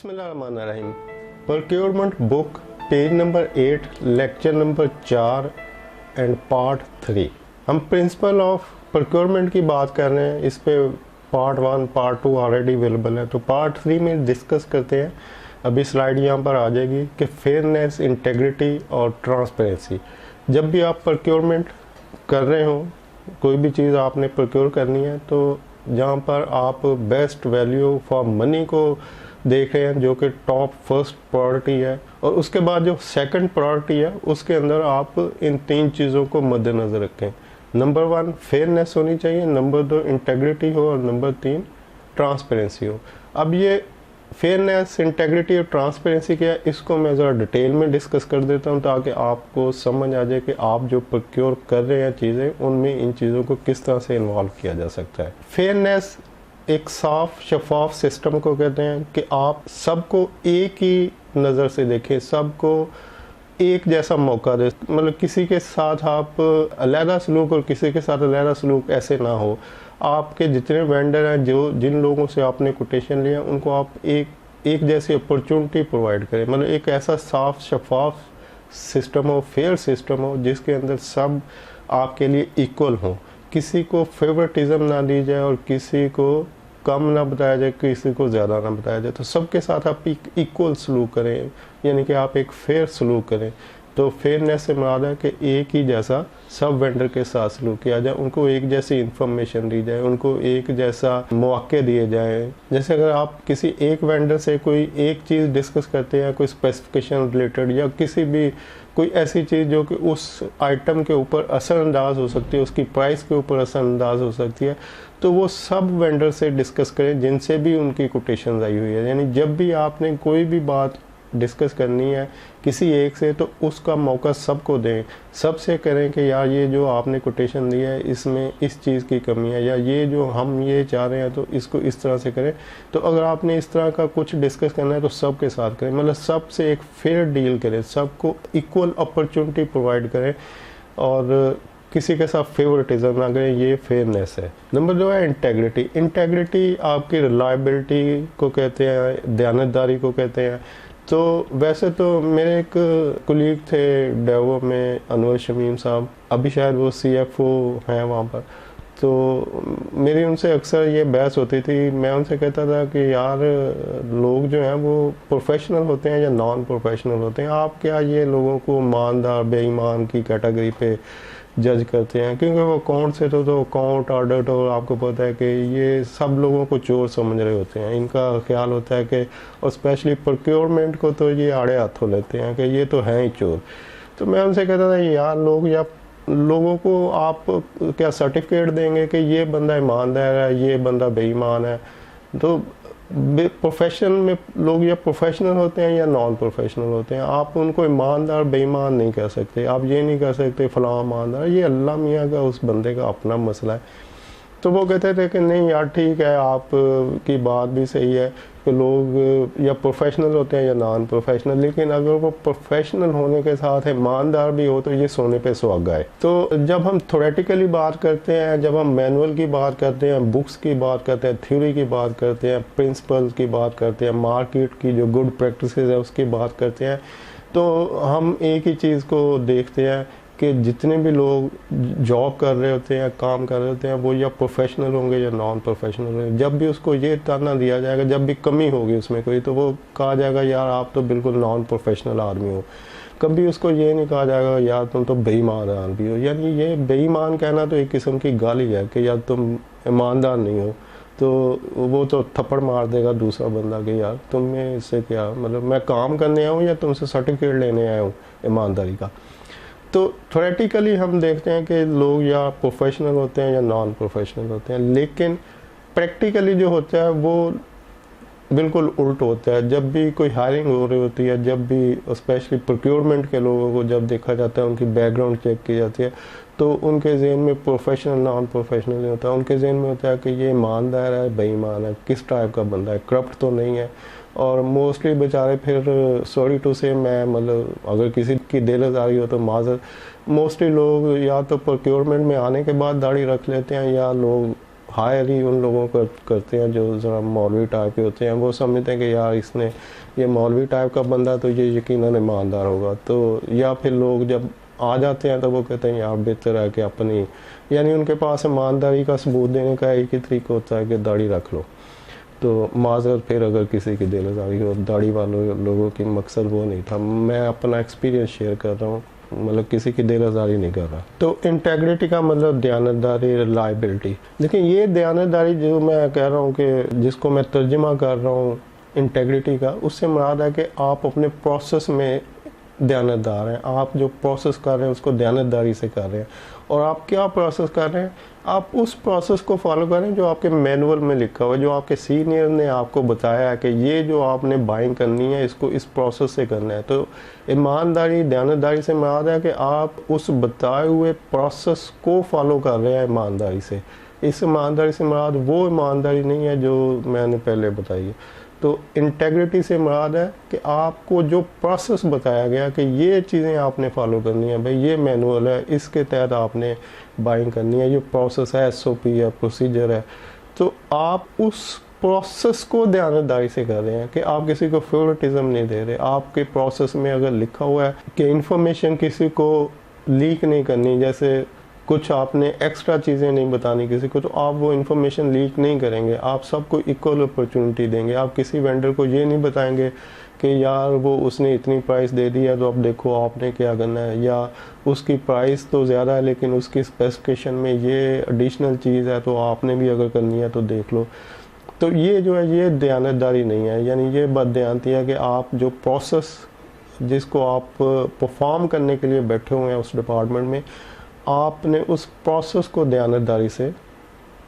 बिस्मिल्लाहिर्रहमानिर्रहीम। Procurement book page number 8 lecture number 4 and part 3। हम principle of procurement की बात कर रहे हैं। इस पे पार्ट 1 पार्ट 2 ऑलरेडी अवेलेबल है, तो पार्ट 3 में डिस्कस करते हैं। अभी स्लाइड यहाँ पर आ जाएगी कि फेयरनेस, इंटेग्रिटी और ट्रांसपेरेंसी। जब भी आप प्रोक्योरमेंट कर रहे हो, कोई भी चीज़ आपने प्रोक्योर करनी है, तो जहाँ पर आप बेस्ट वैल्यू फॉर मनी को देख रहे हैं, जो कि टॉप फर्स्ट प्रायोरिटी है, और उसके बाद जो सेकंड प्रायोरिटी है उसके अंदर आप इन 3 चीज़ों को मद्देनज़र रखें। नंबर 1 फेयरनेस होनी चाहिए, नंबर 2 इंटेग्रिटी हो, और नंबर 3 ट्रांसपेरेंसी हो। अब ये फेयरनेस, इंटेग्रिटी और ट्रांसपेरेंसी क्या है, इसको मैं ज़रा डिटेल में डिस्कस कर देता हूँ ताकि आपको समझ आ जाए कि आप जो प्रोक्योर कर रहे हैं चीज़ें, उनमें इन चीज़ों को किस तरह से इन्वॉल्व किया जा सकता है। फेयरनेस एक साफ शफाफ सिस्टम को कहते हैं कि आप सबको एक ही नज़र से देखें, सबको एक जैसा मौका दे। मतलब किसी के साथ आप अलहदा सलूक और किसी के साथ अलहदा सलूक ऐसे ना हो। आपके जितने वेंडर हैं, जो जिन लोगों से आपने कोटेशन लिया, उनको आप एक जैसी अपॉर्चुनिटी प्रोवाइड करें। मतलब एक ऐसा साफ शफाफ सिस्टम हो, फेयर सिस्टम हो, जिसके अंदर सब आपके लिए इक्वल हो। किसी को फेवरेटिज्म ना दी जाए और किसी को कम ना बताया जाए, किसी को ज़्यादा ना बताया जाए। तो सबके साथ आप इक्वल सलूक करें, यानी कि आप एक फेयर सलूक करें। तो फेयरनेस से मुराद है कि एक ही जैसा सब वेंडर के साथ सलूक किया जाए, उनको एक जैसी इंफॉर्मेशन दी जाए, उनको एक जैसा मौके दिए जाएँ। जैसे अगर आप किसी एक वेंडर से कोई एक चीज़ डिस्कस करते हैं, कोई स्पेसिफिकेशन रिलेटेड या किसी भी कोई ऐसी चीज़ जो कि उस आइटम के ऊपर असरअंदाज हो सकती है, उसकी प्राइस के ऊपर असरअंदाज हो सकती है, तो वो सब वेंडर से डिस्कस करें जिनसे भी उनकी कोटेशन आई हुई है। यानी जब भी आपने कोई भी बात डिस्कस करनी है किसी एक से, तो उसका मौका सबको दें। सबसे करें कि यार ये जो आपने कोटेशन दी है, इसमें इस चीज़ की कमी है, या ये जो हम ये चाह रहे हैं तो इसको इस तरह से करें। तो अगर आपने इस तरह का कुछ डिस्कस करना है तो सबके साथ करें। मतलब सबसे एक फेयर डील करें, सबको इक्वल अपॉर्चुनिटी प्रोवाइड करें और किसी के साथ फेवरेटिज्म ना करें। ये फेयरनेस है। नंबर 2 है इंटेग्रिटी। इंटेग्रिटी आपकी रिलायबिलिटी को कहते हैं, दयानतदारी को कहते हैं। तो वैसे तो मेरे एक कुलीग थे डेवो में, अनवर शमीम साहब, अभी शायद वो CFO हैं वहाँ पर। तो मेरी उनसे अक्सर ये बहस होती थी। मैं उनसे कहता था कि यार लोग जो हैं वो प्रोफेशनल होते हैं या नॉन प्रोफेशनल होते हैं, आप क्या ये लोगों को ईमानदार बेईमान की कैटेगरी पे जज करते हैं? क्योंकि वो अकाउंट से तो अकाउंट ऑडिट, और आपको पता है कि ये सब लोगों को चोर समझ रहे होते हैं। इनका ख्याल होता है कि, और स्पेशली प्रोक्योरमेंट को तो ये आड़े हाथों लेते हैं कि ये तो हैं ही चोर। तो मैं उनसे कहता था यार लोगों को आप क्या सर्टिफिकेट देंगे कि ये बंदा ईमानदार है, ये बंदा बेईमान है? तो प्रोफेशन में लोग या प्रोफेशनल होते हैं या नॉन प्रोफेशनल होते हैं, आप उनको ईमानदार बेईमान नहीं कह सकते। आप ये नहीं कह सकते फलां ईमानदार, ये अल्लाह मियाँ का उस बंदे का अपना मसला है। तो वो कहते थे कि नहीं यार ठीक है, आप की बात भी सही है कि लोग या प्रोफेशनल होते हैं या नॉन प्रोफेशनल, लेकिन अगर वो प्रोफेशनल होने के साथ ईमानदार भी हो तो ये सोने पे सुहागा है। तो जब हम थ्योरेटिकली बात करते हैं, जब हम मैनुअल की बात करते हैं, बुक्स की बात करते हैं, थ्योरी की बात करते हैं, प्रिंसिपल्स की बात करते हैं, मार्केट की जो गुड प्रैक्टिसेस है उसकी बात करते हैं, तो हम एक ही चीज़ को देखते हैं कि जितने भी लोग जॉब कर रहे होते हैं, काम कर रहे होते हैं, वो या प्रोफेशनल होंगे या नॉन प्रोफेशनल होंगे। जब भी उसको ये ताना दिया जाएगा, जब भी कमी होगी उसमें कोई, तो वो कहा जाएगा यार आप तो बिल्कुल नॉन प्रोफेशनल आदमी हो। कभी उसको ये नहीं कहा जाएगा यार तुम तो बेईमान आदमी हो। यानी ये बेईमान कहना तो एक किस्म की गाली है कि यार तुम ईमानदार नहीं हो। तो वो तो थप्पड़ मार देगा दूसरा बंदा कि यार तुम में इससे क्या, मतलब मैं काम करने आया हूँ या तुमसे सर्टिफिकेट लेने आया हूँ ईमानदारी का। तो थ्योरेटिकली हम देखते हैं कि लोग या प्रोफेशनल होते हैं या नॉन प्रोफेशनल होते हैं, लेकिन प्रैक्टिकली जो होता है वो बिल्कुल उल्ट होता है। जब भी कोई हायरिंग हो रही होती है, जब भी स्पेशली प्रोक्योरमेंट के लोगों को जब देखा जाता है, उनकी बैकग्राउंड चेक की जाती है, तो उनके जहन में प्रोफेशनल नॉन प्रोफेशनल नहीं होता। उनके जहन में होता है कि ये ईमानदार है बेईमान है, किस टाइप का बंदा है, करप्ट तो नहीं है। और मोस्टली बेचारे फिर सॉरी टू से, मैं मतलब अगर किसी की दिल आज़ारी हो तो माजर, मोस्टली लोग या तो प्रोक्योरमेंट में आने के बाद दाढ़ी रख लेते हैं, या लोग हायर ही उन लोगों को करते हैं जो ज़रा मौलवी टाइप के होते हैं। वो समझते हैं कि यार इसने ये मौलवी टाइप का बंदा तो ये यकीनन ईमानदार होगा। तो या फिर लोग जब आ जाते हैं तो वो कहते हैं यार बेहतर है कि अपनी, यानी उनके पास ईमानदारी का सबूत देने का एक ही तरीका होता है कि दाढ़ी रख लो। तो माजरत फिर अगर किसी की दिल आज़ारी हो, दाढ़ी वालों लोगों की मकसद वो नहीं था। मैं अपना एक्सपीरियंस शेयर कर रहा हूँ, मतलब किसी की दिल आज़ारी नहीं कर रहा। तो इंटेग्रिटी का मतलब दयानतदारी, रिलायबिलिटी। लेकिन ये दयानतदारी जो मैं कह रहा हूँ कि जिसको मैं तर्जुमा कर रहा हूँ इंटेग्रिटी का, उससे मुराद है कि आप अपने प्रोसेस में दयानतदार हैं। आप जो प्रोसेस कर रहे हैं उसको दयानतदारी से कर रहे हैं। और आप क्या प्रोसेस कर रहे हैं, आप उस प्रोसेस को फॉलो करें जो आपके मैनुअल में लिखा हुआ है, जो आपके सीनियर ने आपको बताया है कि ये जो आपने बाइंग करनी है इसको इस प्रोसेस से करना है। तो ईमानदारी, दयानतदारी से मुराद है कि आप उस बताए हुए प्रोसेस को फॉलो कर रहे हैं ईमानदारी से। इस ईमानदारी से मुराद वो ईमानदारी नहीं है जो मैंने पहले बताई है। तो इंटेग्रिटी से मुराद है कि आपको जो प्रोसेस बताया गया कि ये चीज़ें आपने फॉलो करनी है, भाई ये मैनुअल है, इसके तहत आपने बाइंग करनी है, ये प्रोसेस है, एसओपी है, प्रोसीजर है। तो आप उस प्रोसेस को दयानतदारी से कर रहे हैं कि आप किसी को फेवरेटिज्म नहीं दे रहे। आपके प्रोसेस में अगर लिखा हुआ है कि इंफॉर्मेशन किसी को लीक नहीं करनी, जैसे कुछ आपने एक्स्ट्रा चीज़ें नहीं बतानी किसी को, तो आप वो इन्फॉर्मेशन लीक नहीं करेंगे। आप सबको इक्वल अपॉर्चुनिटी देंगे। आप किसी वेंडर को ये नहीं बताएंगे कि यार वो उसने इतनी प्राइस दे दी है तो अब देखो आपने क्या करना है, या उसकी प्राइस तो ज़्यादा है लेकिन उसकी स्पेसिफिकेशन में ये एडिशनल चीज़ है तो आपने भी अगर करनी है तो देख लो। तो ये जो है ये दयानतदारी नहीं है, यानी ये बददयानती है कि आप जो प्रोसेस जिसको आप परफॉर्म करने के लिए बैठे हुए हैं उस डिपार्टमेंट में, आपने उस प्रोसेस को दयानतदारी से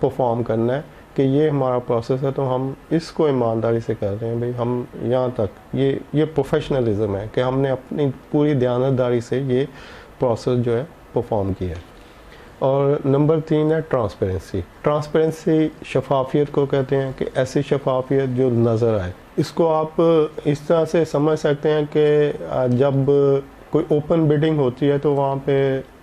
परफॉर्म करना है कि ये हमारा प्रोसेस है तो हम इसको ईमानदारी से कर रहे हैं। भाई हम यहाँ तक ये प्रोफेशनलिज्म है कि हमने अपनी पूरी दयानतदारी से ये प्रोसेस जो है परफॉर्म किया है। और नंबर 3 है ट्रांसपेरेंसी। ट्रांसपेरेंसी शफाफियत को कहते हैं कि ऐसी शफाफियत जो नज़र आए। इसको आप इस तरह से समझ सकते हैं कि जब कोई ओपन बिडिंग होती है तो वहाँ पे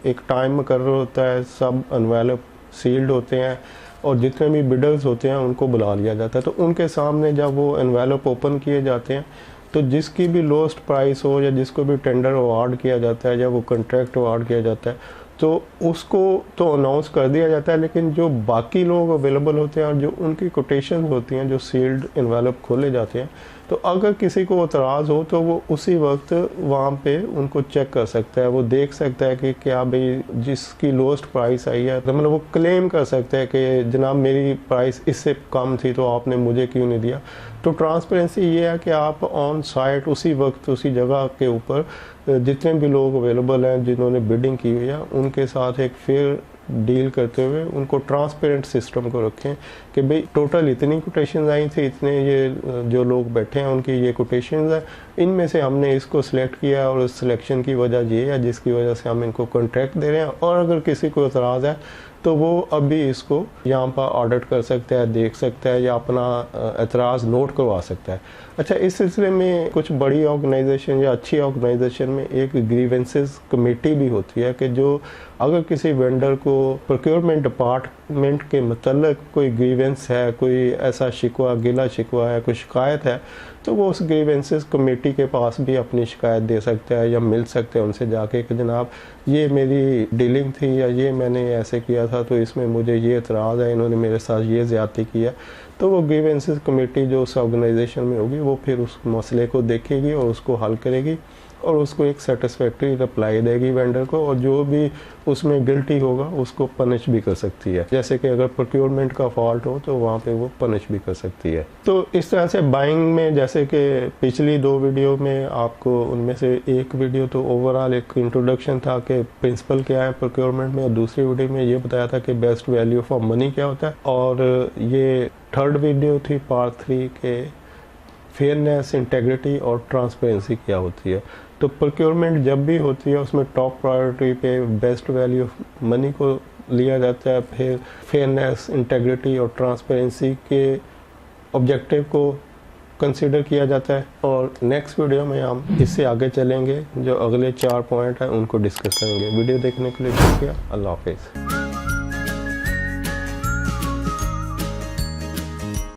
एक टाइम मुकर्रर होता है, सब एनवेलप सील्ड होते हैं और जितने भी बिडर्स होते हैं उनको बुला लिया जाता है। तो उनके सामने जब वो एनवेलप ओपन किए जाते हैं तो जिसकी भी लोएस्ट प्राइस हो या जिसको भी टेंडर अवार्ड किया जाता है या वो कॉन्ट्रैक्ट अवार्ड किया जाता है तो उसको तो अनाउंस कर दिया जाता है, लेकिन जो बाकी लोग अवेलेबल होते हैं और जो उनकी कोटेशन होती हैं, जो सील्ड एनवेलप खोले जाते हैं, तो अगर किसी को एतराज़ हो तो वो उसी वक्त वहाँ पे उनको चेक कर सकता है। वो देख सकता है कि क्या भाई जिसकी लोएस्ट प्राइस आई है, तो मतलब वो क्लेम कर सकता है कि जनाब मेरी प्राइस इससे कम थी तो आपने मुझे क्यों नहीं दिया। तो ट्रांसपेरेंसी ये है कि आप ऑन साइट उसी वक्त उसी जगह के ऊपर जितने भी लोग अवेलेबल हैं जिन्होंने बिडिंग की हुई है उनके साथ एक फेयर डील करते हुए उनको ट्रांसपेरेंट सिस्टम को रखें कि भाई टोटल इतनी कोटेशंस आई थी, इतने ये जो लोग बैठे हैं उनकी ये कोटेशंस है, इनमें से हमने इसको सिलेक्ट किया और उस सिलेक्शन की वजह ये है जिसकी वजह से हम इनको कॉन्ट्रैक्ट दे रहे हैं। और अगर किसी को एतराज़ है तो वो अभी इसको यहाँ पर ऑडिट कर सकता है, देख सकता है या अपना एतराज़ नोट करवा सकता है। अच्छा, इस सिलसिले में कुछ बड़ी ऑर्गेनाइजेशन या अच्छी ऑर्गेनाइजेशन में एक ग्रीवेंसेस कमेटी भी होती है कि जो अगर किसी वेंडर को प्रोक्योरमेंट डिपार्टमेंट के मतलब कोई ग्रीवेंस है, कोई ऐसा शिकवा गिला शिकवा है, कोई शिकायत है, तो वो उस ग्रीवेंसेस कमेटी के पास भी अपनी शिकायत दे सकता है या मिल सकते हैं उनसे जाके कि जनाब ये मेरी डीलिंग थी या ये मैंने ऐसे किया था तो इसमें मुझे ये एतराज़ है, इन्होंने मेरे साथ ये ज़्यादती किया। तो वो ग्रीवेंसेस कमेटी जो उस ऑर्गेनाइजेशन में होगी वो फिर उस मसले को देखेगी और उसको हल करेगी और उसको एक सेटिस्फैक्ट्री रिप्लाई देगी वेंडर को, और जो भी उसमें गिल्टी होगा उसको पनिश भी कर सकती है। जैसे कि अगर प्रोक्योरमेंट का फॉल्ट हो तो वहाँ पे वो पनिश भी कर सकती है। तो इस तरह से बाइंग में, जैसे कि पिछली 2 वीडियो में आपको उनमें से एक वीडियो तो ओवरऑल एक इंट्रोडक्शन था कि प्रिंसिपल क्या है प्रोक्योरमेंट में, और दूसरी वीडियो में ये बताया था कि बेस्ट वैल्यू फॉर मनी क्या होता है, और ये 3rd वीडियो थी पार्ट 3 के फेयरनेस, इंटेग्रिटी और ट्रांसपेरेंसी क्या होती है। तो प्रोक्योरमेंट जब भी होती है उसमें टॉप प्रायोरिटी पे बेस्ट वैल्यू मनी को लिया जाता है, फिर फेयरनेस, इंटेग्रिटी और ट्रांसपेरेंसी के ऑब्जेक्टिव को कंसीडर किया जाता है। और नेक्स्ट वीडियो में हम इससे आगे चलेंगे, जो अगले 4 पॉइंट हैं उनको डिस्कस करेंगे। वीडियो देखने के लिए शुक्रिया। अल्लाह हाफिज़।